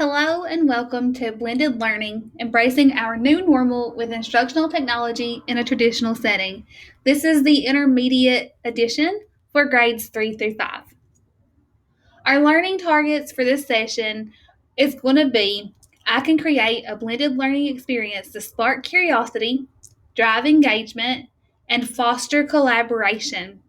Hello and welcome to Blended Learning, embracing our new normal with instructional technology in a traditional setting. This is the intermediate edition for grades 3 through 5. Our learning targets for this session is going to be I can create a blended learning experience to spark curiosity, drive engagement, and foster collaboration.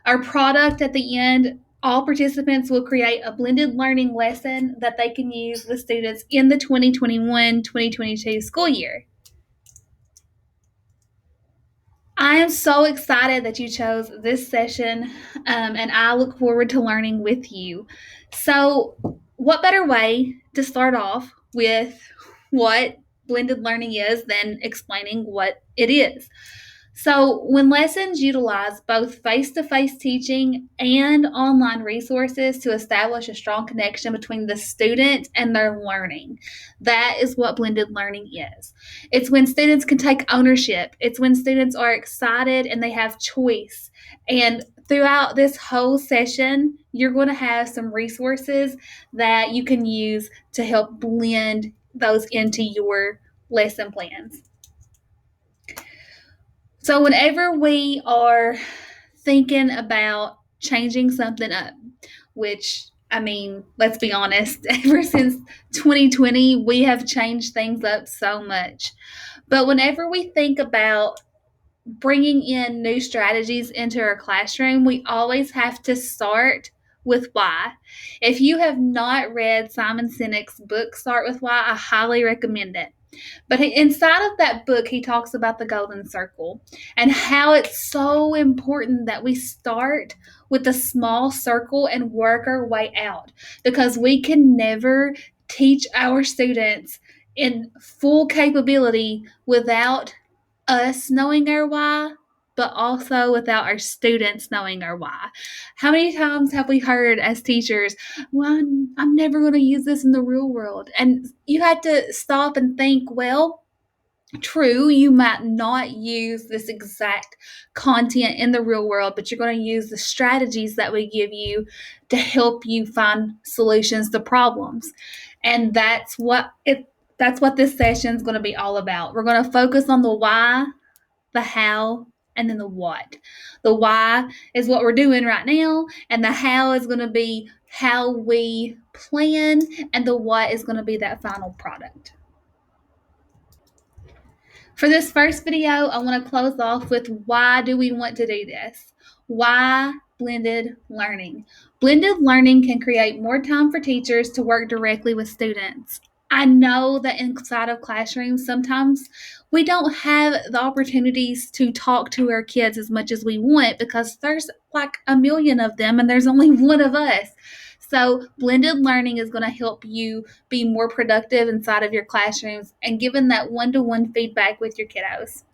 Our product at the end, all participants will create a blended learning lesson that they can use with students in the 2021-2022 school year. I am so excited that you chose this session, and I look forward to learning with you. So, what better way to start off with what blended learning is than explaining what it is? So, when lessons utilize both face to face teaching and online resources to establish a strong connection between the student and their learning, that is what blended learning is. It's when students can take ownership, it's when students are excited and they have choice. And throughout this whole session, you're going to have some resources that you can use to help blend those into your lesson plans. So, whenever we are thinking about changing something up, which let's be honest, ever since 2020, we have changed things up so much. But whenever we think about bringing in new strategies into our classroom, we always have to start with why. If you have not read Simon Sinek's book, Start with Why, I highly recommend it. But inside of that book, he talks about the golden circle and how it's so important that we start with a small circle and work our way out, because we can never teach our students in full capability without us knowing our why, but also without our students knowing our why. How many times have we heard as teachers, well, I'm never going to use this in the real world? And you had to stop and think, well, true, you might not use this exact content in the real world, but you're going to use the strategies that we give you to help you find solutions to problems. And that's what this session is going to be all about. We're going to focus on the why, the how, and then the what. The why is what we're doing right now, and the how is going to be how we plan, and the what is going to be that final product. For this first video, I want to close off with why do we want to do this? Why blended learning? Blended learning can create more time for teachers to work directly with students. I know that inside of classrooms, sometimes we don't have the opportunities to talk to our kids as much as we want because there's like a million of them and there's only one of us. So, blended learning is going to help you be more productive inside of your classrooms and given that one-to-one feedback with your kiddos.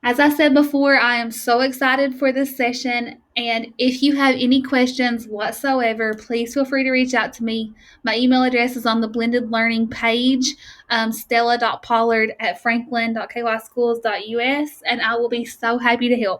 As I said before, I am so excited for this session. And if you have any questions whatsoever, please feel free to reach out to me. My email address is on the Blended Learning page, stella.pollard@franklin.kyschools.us, and I will be so happy to help.